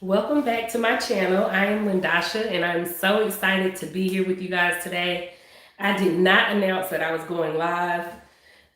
Welcome back to my channel. I am Lyndosha and I'm so excited to be here with you guys today. I did not announce that I was going live.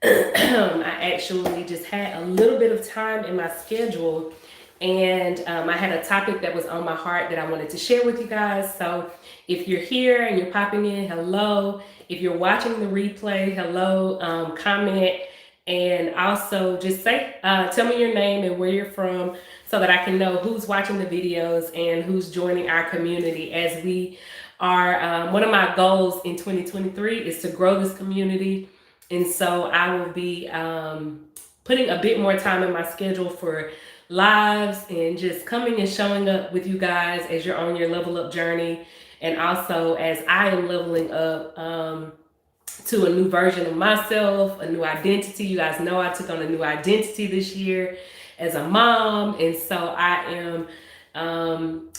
I actually just had a little bit of time in my schedule and I had a topic that was on my heart that I wanted to share with you guys. So if you're here and you're popping in, hello. If you're watching the replay, hello, comment, and also just say, tell me your name and where you're from so that I can know who's watching the videos and who's joining our community as we are. One of my goals in 2023 is to grow this community. And so I will be putting a bit more time in my schedule for lives and just coming and showing up with you guys as you're on your level up journey. And also as I am leveling up to a new version of myself, a new identity. You guys know I took on a new identity this year as a mom. And so I am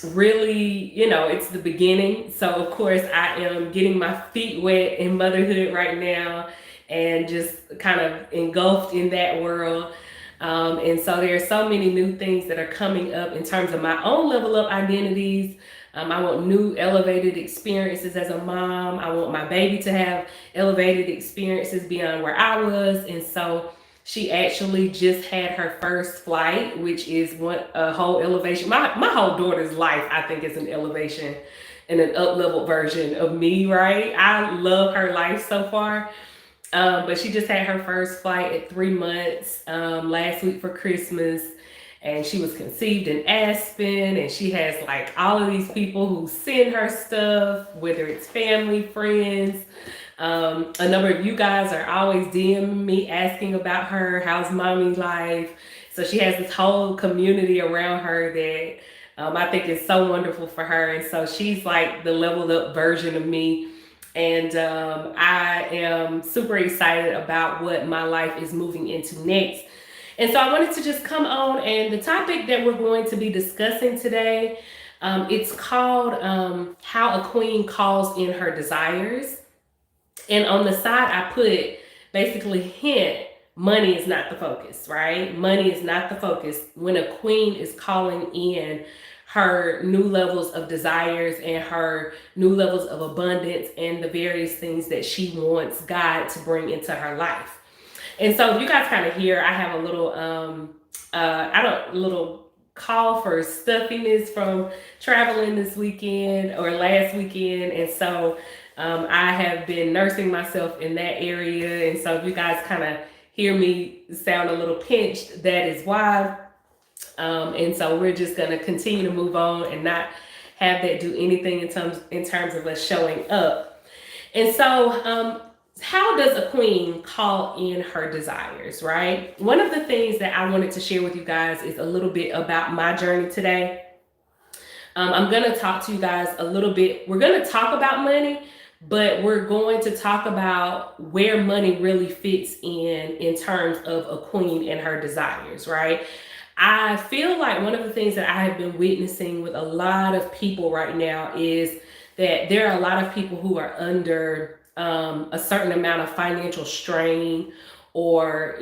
really, it's the beginning. So, of course, I am getting my feet wet in motherhood right now and just kind of engulfed in that world. And so there are so many new things that are coming up in terms of my own level up identities. I want new elevated experiences as a mom. I want my baby to have elevated experiences beyond where I was. And so she actually just had her first flight, which is a whole elevation. My whole daughter's life, I think, is an elevation and an up-leveled version of me, right? I love her life so far. But she just had her first flight at 3 months last week for Christmas. And she was conceived in Aspen, and she has like all of these people who send her stuff, whether it's family, friends. A number of you guys are always DMing me asking about her, how's mommy life. So she has this whole community around her that I think is so wonderful for her. And so she's like the leveled up version of me. And I am super excited about what my life is moving into next. And so I wanted to just come on, and the topic that we're going to be discussing today, it's called How a Queen Calls in Her Desires. And on the side, I put basically hint, money is not the focus, right? Money is not the focus when a queen is calling in her new levels of desires and her new levels of abundance and the various things that she wants God to bring into her life. And so you guys kind of hear, I have a little, little call for stuffiness from traveling this weekend or last weekend. And so I have been nursing myself in that area. And so if you guys kind of hear me sound a little pinched, that is why. And so we're just going to continue to move on and not have that do anything in terms of us showing up. And so how does a queen call in her desires, right? One of the things that I wanted to share with you guys is a little bit about my journey today. I'm going to talk to you guys a little bit. We're going to talk about money, but we're going to talk about where money really fits in terms of a queen and her desires, right? I feel like one of the things that I have been witnessing with a lot of people right now is that there are a lot of people who are under a certain amount of financial strain, or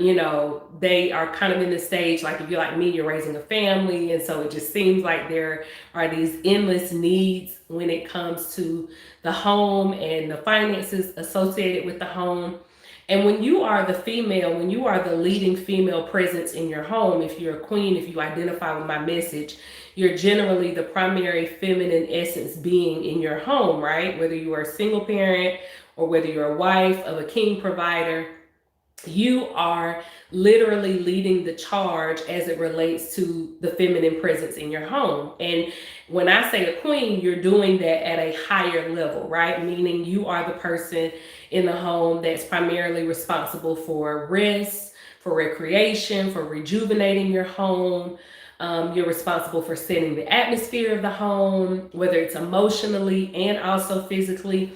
they are kind of in the stage, like if you're like me, you're raising a family, and so it just seems like there are these endless needs when it comes to the home and the finances associated with the home. And when you are the female, when you are the leading female presence in your home, if you're a queen, if you identify with my message, you're generally the primary feminine essence being in your home, right? Whether you are a single parent or whether you're a wife of a king provider, you are literally leading the charge as it relates to the feminine presence in your home. And when I say a queen, you're doing that at a higher level, right? Meaning you are the person in the home that's primarily responsible for rest, for recreation, for rejuvenating your home. You're responsible for setting the atmosphere of the home, whether it's emotionally and also physically.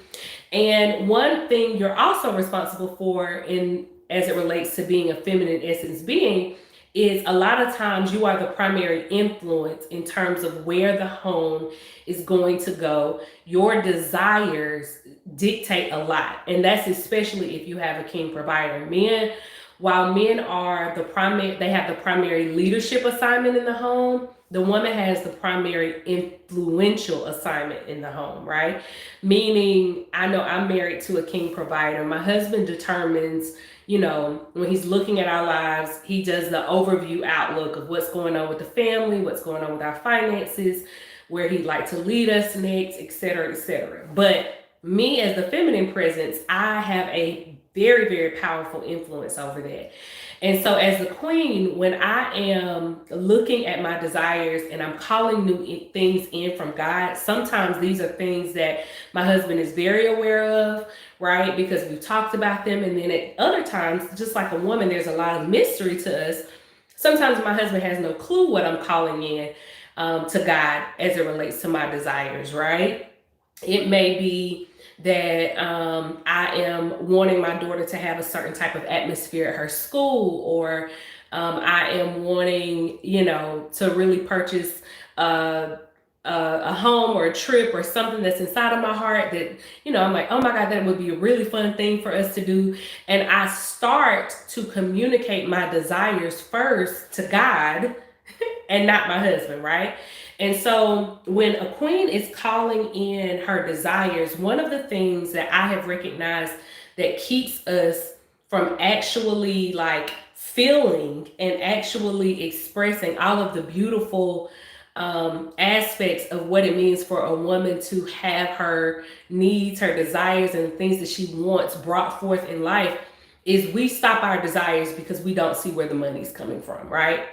And one thing you're also responsible for as it relates to being a feminine essence being is a lot of times you are the primary influence in terms of where the home is going to go. Your desires dictate a lot. And that's especially if you have a king provider. While men are they have the primary leadership assignment in the home, the woman has the primary influential assignment in the home, right? Meaning, I know I'm married to a king provider. My husband determines, when he's looking at our lives, he does the overview outlook of what's going on with the family, what's going on with our finances, where he'd like to lead us next, et cetera, et cetera. But me as the feminine presence, I have a very, very powerful influence over that. And so, as the queen, when I am looking at my desires and I'm calling new things in from God, sometimes these are things that my husband is very aware of, right? Because we've talked about them. And then at other times, just like a woman, there's a lot of mystery to us. Sometimes my husband has no clue what I'm calling in to God as it relates to my desires, right? It may be that I am wanting my daughter to have a certain type of atmosphere at her school, or I am wanting, to really purchase a home or a trip or something that's inside of my heart that, I'm like, oh my God, that would be a really fun thing for us to do. And I start to communicate my desires first to God and not my husband, right? And so when a queen is calling in her desires, one of the things that I have recognized that keeps us from actually like feeling and actually expressing all of the beautiful aspects of what it means for a woman to have her needs, her desires, and things that she wants brought forth in life is we stop our desires because we don't see where the money's coming from, right?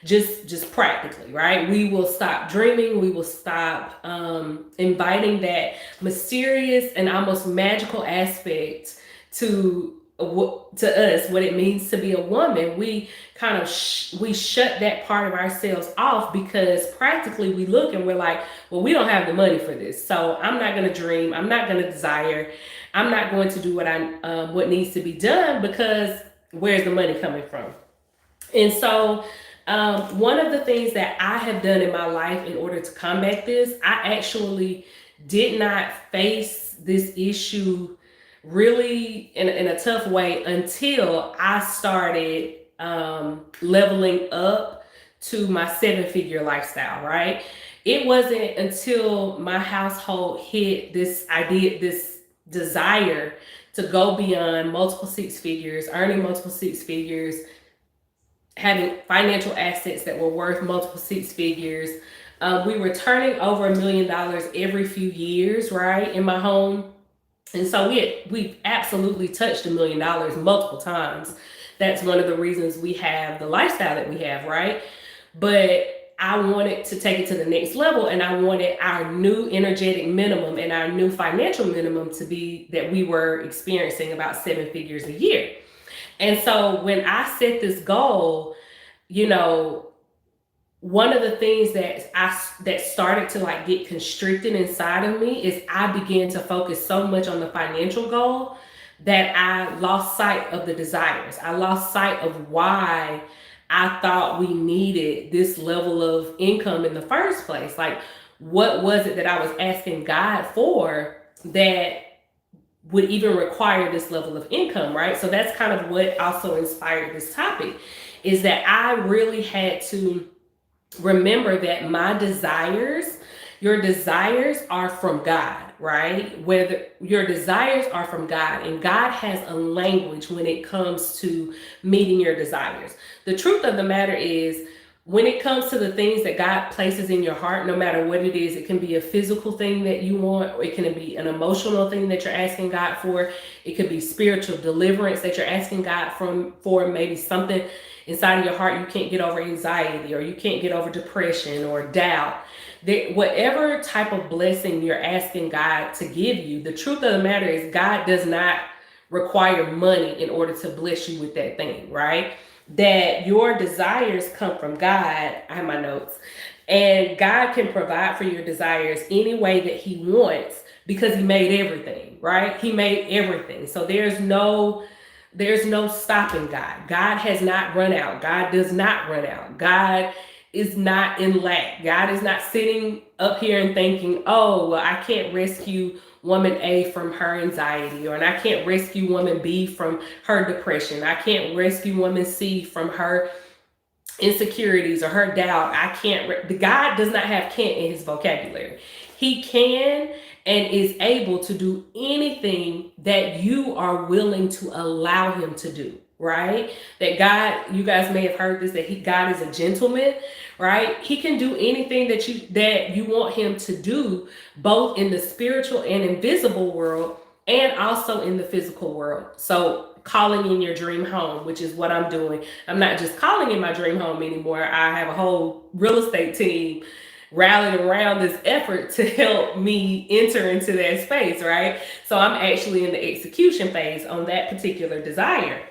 Just practically, right? We will stop dreaming. We will stop inviting that mysterious and almost magical aspect to us, what it means to be a woman. We kind of we shut that part of ourselves off because practically we look and we're like, well, we don't have the money for this, so I'm not going to dream. I'm not going to desire. I'm not going to do what needs to be done because where's the money coming from? And so one of the things that I have done in my life in order to combat this, I actually did not face this issue really in a tough way until I started leveling up to my 7-figure lifestyle, right? It wasn't until my household hit this desire to go beyond multiple 6 figures, earning multiple 6 figures, having financial assets that were worth multiple 6 figures. We were turning over $1 million every few years, right, in my home. And so we absolutely touched $1 million multiple times. That's one of the reasons we have the lifestyle that we have, right? But I wanted to take it to the next level, and I wanted our new energetic minimum and our new financial minimum to be that we were experiencing about 7 figures a year. And so when I set this goal, one of the things that started to like get constricted inside of me is I began to focus so much on the financial goal that I lost sight of the desires. I lost sight of why I thought we needed this level of income in the first place. Like, what was it that I was asking God for that would even require this level of income, right? So that's kind of what also inspired this topic, is that I really had to remember that your desires are from God, right? Whether your desires are from God, and God has a language when it comes to meeting your desires. The truth of the matter is, when it comes to the things that God places in your heart, no matter what it is, it can be a physical thing that you want, or it can be an emotional thing that you're asking God for. It could be spiritual deliverance that you're asking God for maybe something inside of your heart you can't get over, anxiety, or you can't get over depression or doubt. Whatever type of blessing you're asking God to give you, the truth of the matter is God does not require money in order to bless you with that thing, right? That your desires come from God. I have my notes. And God can provide for your desires any way that he wants because he made everything, right? He made everything. So there's no stopping God. God has not run out. God does not run out. God is not in lack. God is not sitting up here and thinking, oh, well, I can't rescue woman A from her anxiety, and I can't rescue woman B from her depression. I can't rescue woman C from her insecurities or her doubt, I can't, the God does not have can't in his vocabulary. He can and is able to do anything that you are willing to allow him to do, right? That God, you guys may have heard this, that God is a gentleman, right? He can do anything that you want him to do, both in the spiritual and invisible world, and also in the physical world. So calling in your dream home, which is what I'm doing. I'm not just calling in my dream home anymore. I have a whole real estate team rallied around this effort to help me enter into that space, right? So I'm actually in the execution phase on that particular desire.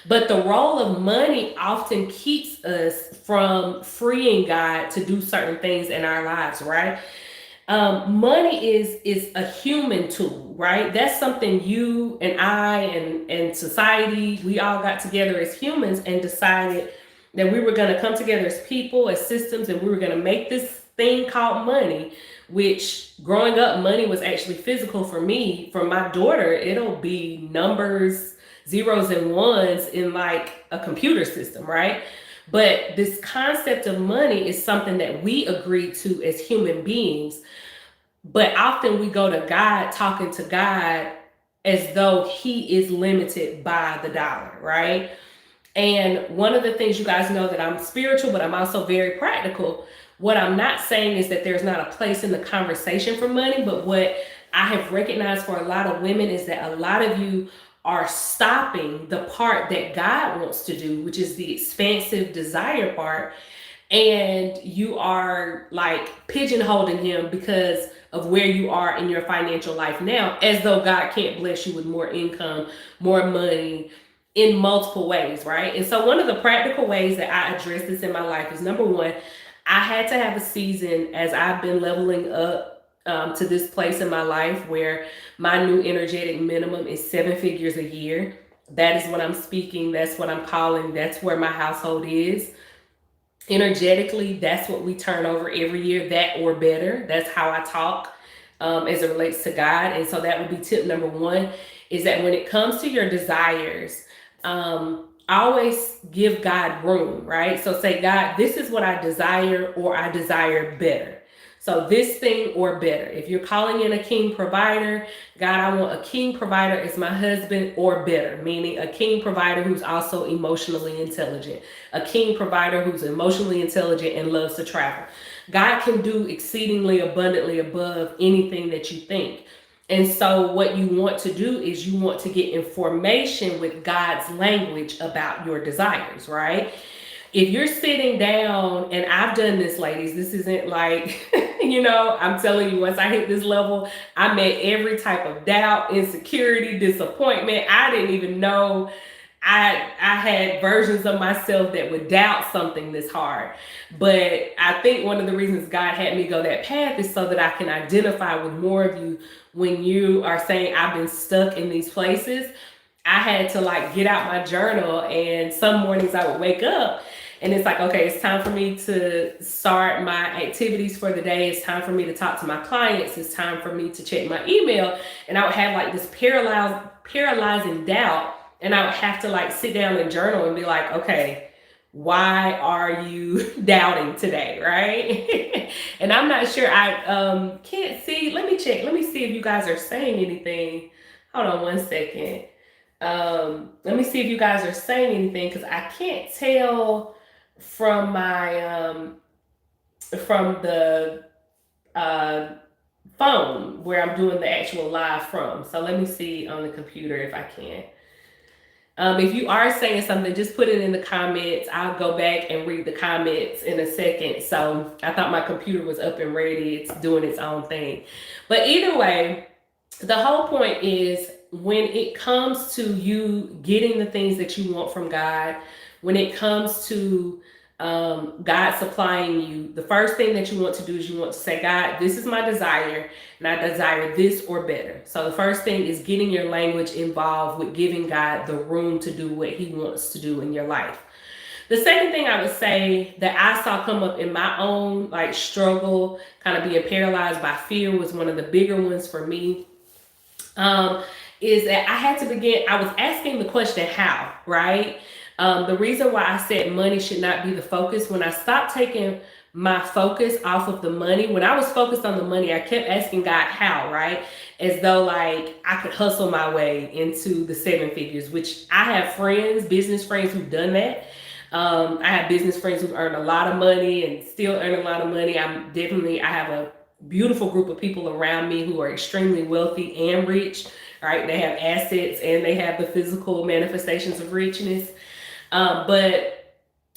But the role of money often keeps us from freeing God to do certain things in our lives, right? Money is a human tool, right? That's something you and I and society, we all got together as humans and decided that we were going to come together as people, as systems, and we were going to make this thing called money, which growing up, money was actually physical for me. For my daughter, it'll be numbers, zeros and ones in like a computer system, right? But this concept of money is something that we agreed to as human beings. But often we go to God, talking to God as though he is limited by the dollar, right? And one of the things, you guys know that I'm spiritual, but I'm also very practical. What I'm not saying is that there's not a place in the conversation for money, but what I have recognized for a lot of women is that a lot of you are stopping the part that God wants to do, which is the expansive desire part. And you are like pigeonholing him because of where you are in your financial life now, as though God can't bless you with more income, more money in multiple ways, right? And so one of the practical ways that I address this in my life is, number one, I had to have a season as I've been leveling up to this place in my life where my new energetic minimum is 7 figures a year. That is what I'm speaking. That's what I'm calling. That's where my household is. Energetically, that's what we turn over every year, that or better. That's how I talk as it relates to God. And so that would be tip number one, is that when it comes to your desires, always give God room, right? So say, God, this is what I desire, or I desire better. So this thing or better. If you're calling in a king provider, God, I want a king provider as my husband or better, meaning a king provider who's also emotionally intelligent, a king provider who's emotionally intelligent and loves to travel. God can do exceedingly abundantly above anything that you think. And so what you want to do is you want to get information with God's language about your desires, right? If you're sitting down, and I've done this, ladies, this isn't like, I'm telling you, once I hit this level, I met every type of doubt, insecurity, disappointment. I didn't even know I had versions of myself that would doubt something this hard. But I think one of the reasons God had me go that path is so that I can identify with more of you when you are saying, I've been stuck in these places. I had to like get out my journal, and some mornings I would wake up and it's like, okay, it's time for me to start my activities for the day. It's time for me to talk to my clients. It's time for me to check my email. And I would have like this paralyzing doubt. And I would have to like sit down and journal and be like, okay, why are you doubting today, right? And I'm not sure, I can't see. Let me check. Let me see if you guys are saying anything. Hold on one second. Let me see if you guys are saying anything, because I can't tell from my from the phone where I'm doing the actual live from. So let me see on the computer if I can. If you are saying something, just put it in the comments. I'll go back and read the comments in a second. So I thought my computer was up and ready. It's doing its own thing. But either way, the whole point is, when it comes to you getting the things that you want from God, when it comes to God supplying you, the first thing that you want to do is you want to say, God, this is my desire, and I desire this or better. So the first thing is getting your language involved with giving God the room to do what he wants to do in your life. The second thing I would say that I saw come up in my own like struggle, kind of being paralyzed by fear, was one of the bigger ones for me. Is that I had to begin, I was asking the question, how, right? The reason why I said money should not be the focus, when I stopped taking my focus off of the money, when I was focused on the money, I kept asking God how, right? As though like I could hustle my way into the seven figures, which I have friends, business friends who've done that. I have business friends who earn a lot of money and still earn a lot of money. I have a beautiful group of people around me who are extremely wealthy and rich, right? They have assets and they have the physical manifestations of richness. But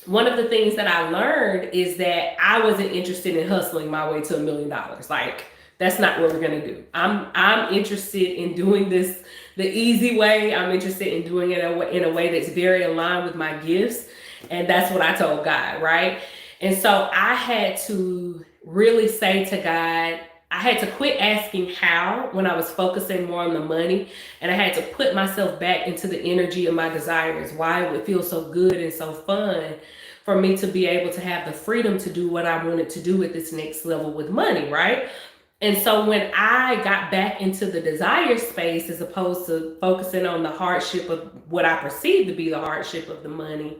one of the things that I learned is that I wasn't interested in hustling my way to $1 million. Like, that's not what we're gonna do. I'm interested in doing this the easy way. I'm interested in doing it in a way that's very aligned with my gifts. And that's what I told God, right? And so I had to really say to God, I had to quit asking how when I was focusing more on the money. And I had to put myself back into the energy of my desires, why it would feel so good and so fun for me to be able to have the freedom to do what I wanted to do at this next level with money, right? And so when I got back into the desire space, as opposed to focusing on the hardship of what I perceived to be the hardship of the money,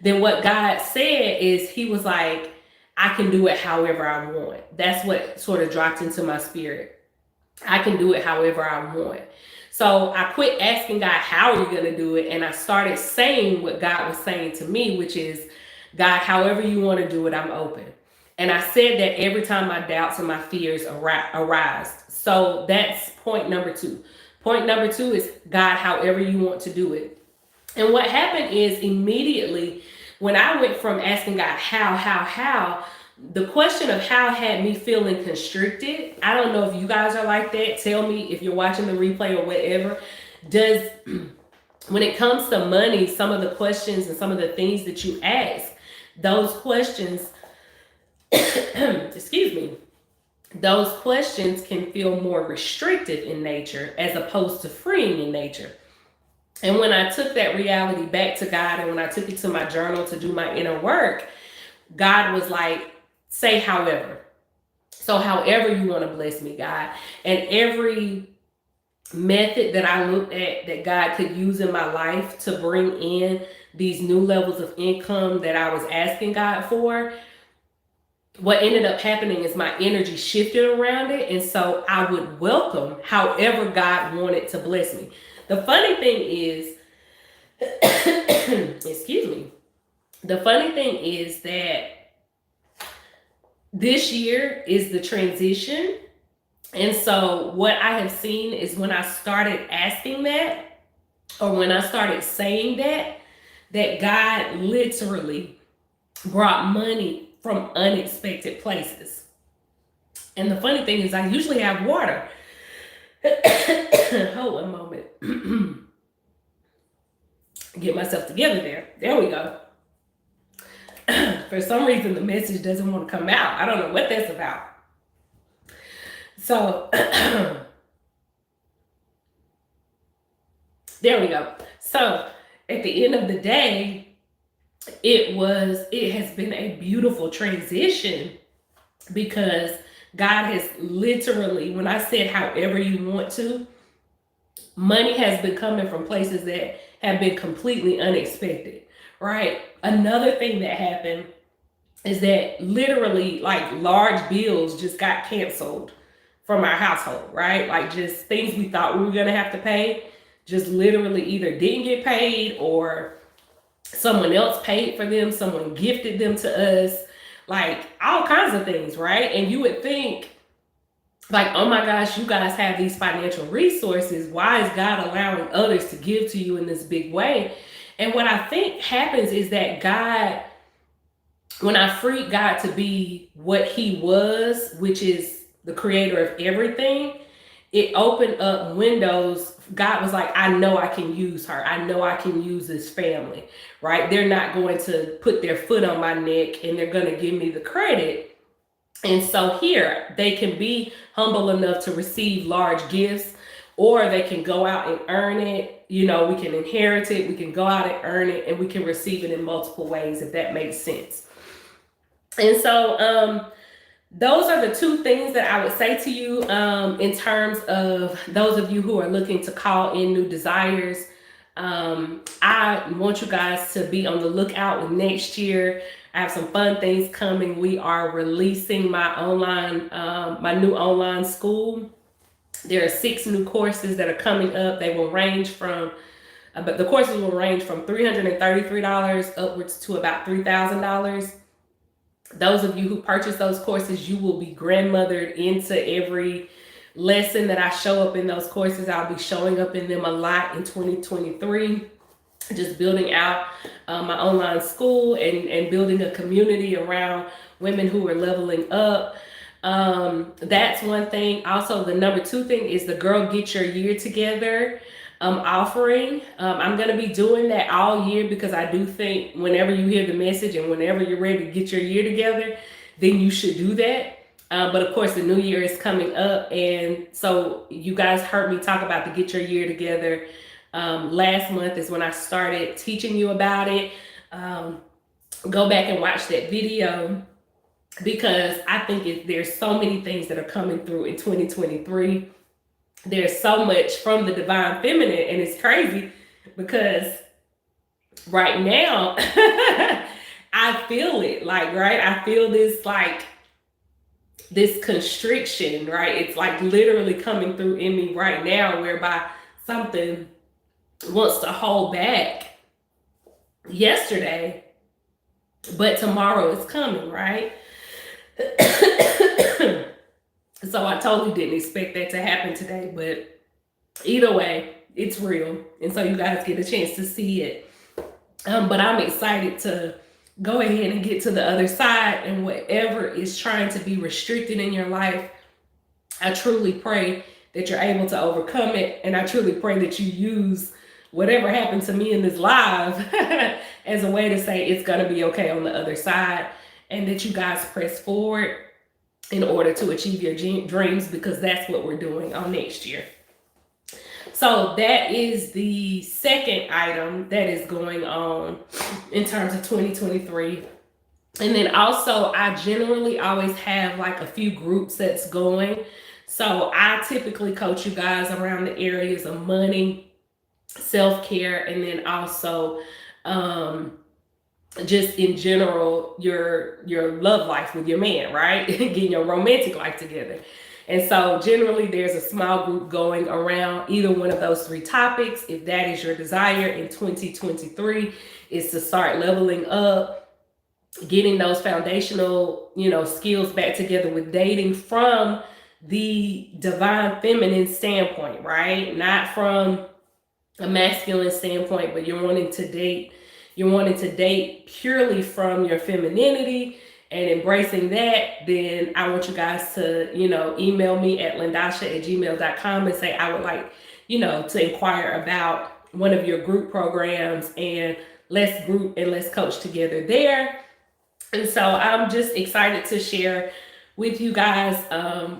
then what God said is he was like, I can do it however I want. That's what sort of dropped into my spirit. I can do it however I want. So I quit asking God, how are you going to do it? And I started saying what God was saying to me, which is, God, however you want to do it, I'm open. And I said that every time my doubts and my fears arise. So that's point number two. Point number two is, God, however you want to do it. And what happened is immediately when I went from asking God, how, the question of how had me feeling constricted. I don't know if you guys are like that. Tell me if you're watching the replay or whatever. When it comes to money, some of the questions and some of the things that you ask, those questions, excuse me, those questions can feel more restrictive in nature as opposed to freeing in nature. And when I took that reality back to God and when I took it to my journal to do my inner work, God was like, say however. So however you want to bless me, God. And every method that I looked at that God could use in my life to bring in these new levels of income that I was asking God for, what ended up happening is my energy shifted around it. And so I would welcome however God wanted to bless me. The funny thing is, excuse me, the funny thing is that this year is the transition. And so what I have seen is when I started asking that, or when I started saying that God literally brought money from unexpected places. And the funny thing is I usually have water. Hold one moment. Get myself together there. There we go. For some reason, the message doesn't want to come out. I don't know what that's about. So, there we go. So, at the end of the day, it has been a beautiful transition because God has literally, when I said however you want to, money has been coming from places that have been completely unexpected, right? Another thing that happened is that literally like large bills just got canceled from our household, right? Like just things we thought we were going to have to pay just literally either didn't get paid or someone else paid for them, someone gifted them to us, like all kinds of things, right? And you would think like, oh my gosh, you guys have these financial resources. Why is God allowing others to give to you in this big way? And what I think happens is that God, when I freed God to be what he was, which is the creator of everything, it opened up windows. God was like, I know I can use her. I know I can use this family, right? They're not going to put their foot on my neck and they're going to give me the credit. And so here they can be humble enough to receive large gifts, or they can go out and earn it. You know, we can inherit it. We can go out and earn it, and we can receive it in multiple ways, if that makes sense. And so those are the two things that I would say to you in terms of those of you who are looking to call in new desires. I want you guys to be on the lookout with next year. I have some fun things coming. We are releasing my new online school. There are 6 new courses that are coming up. They will range from, but the courses will range from $333 upwards to about $3,000. Those of you who purchase those courses, you will be grandmothered into every lesson that I show up in those courses. I'll be showing up in them a lot in 2023, just building out my online school and building a community around women who are leveling up. That's one thing. Also, the number 2 thing is the Girl Get Your Year Together offering. I'm going to be doing that all year because I do think whenever you hear the message and whenever you're ready to get your year together, then you should do that. But of course, the new year is coming up. And so you guys heard me talk about the Get Your Year Together. Last month is when I started teaching you about it. Go back and watch that video because I think there's so many things that are coming through in 2023. There's so much from the divine feminine, and it's crazy because right now I feel it, like, right? I feel this, like, this constriction, right? It's like literally coming through in me right now, whereby something wants to hold back yesterday, but tomorrow is coming, right? So I totally didn't expect that to happen today, but either way, it's real. And so you guys get a chance to see it. But I'm excited to go ahead and get to the other side, and whatever is trying to be restricted in your life, I truly pray that you're able to overcome it. And I truly pray that you use whatever happened to me in this live as a way to say it's going to be okay on the other side, and that you guys press forward in order to achieve your dreams, because that's what we're doing on next year. So that is the second item that is going on in terms of 2023. And then also, I generally always have like a few groups that's going. So I typically coach you guys around the areas of money, self-care, and then also just in general, your love life with your man, right? Getting your romantic life together. And so generally there's a small group going around either one of those 3 topics. If that is your desire in 2023, is to start leveling up, getting those foundational, skills back together with dating from the divine feminine standpoint, right? Not from a masculine standpoint, but you're wanting to date purely from your femininity and embracing that. Then I want you guys to, email me at lyndosha@gmail.com and say, I would like, to inquire about one of your group programs, and let's group and let's coach together there. And so I'm just excited to share with you guys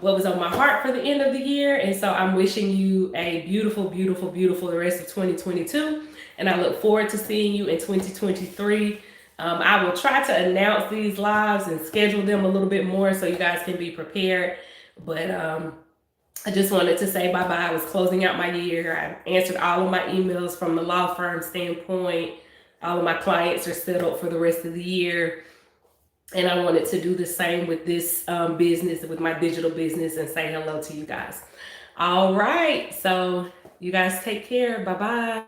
what was on my heart for the end of the year. And so I'm wishing you a beautiful, beautiful, beautiful the rest of 2022. And I look forward to seeing you in 2023. I will try to announce these lives and schedule them a little bit more so you guys can be prepared. But I just wanted to say bye-bye. I was closing out my year. I answered all of my emails from the law firm standpoint. All of my clients are settled for the rest of the year. And I wanted to do the same with this business, with my digital business, and say hello to you guys. All right. So you guys take care. Bye-bye.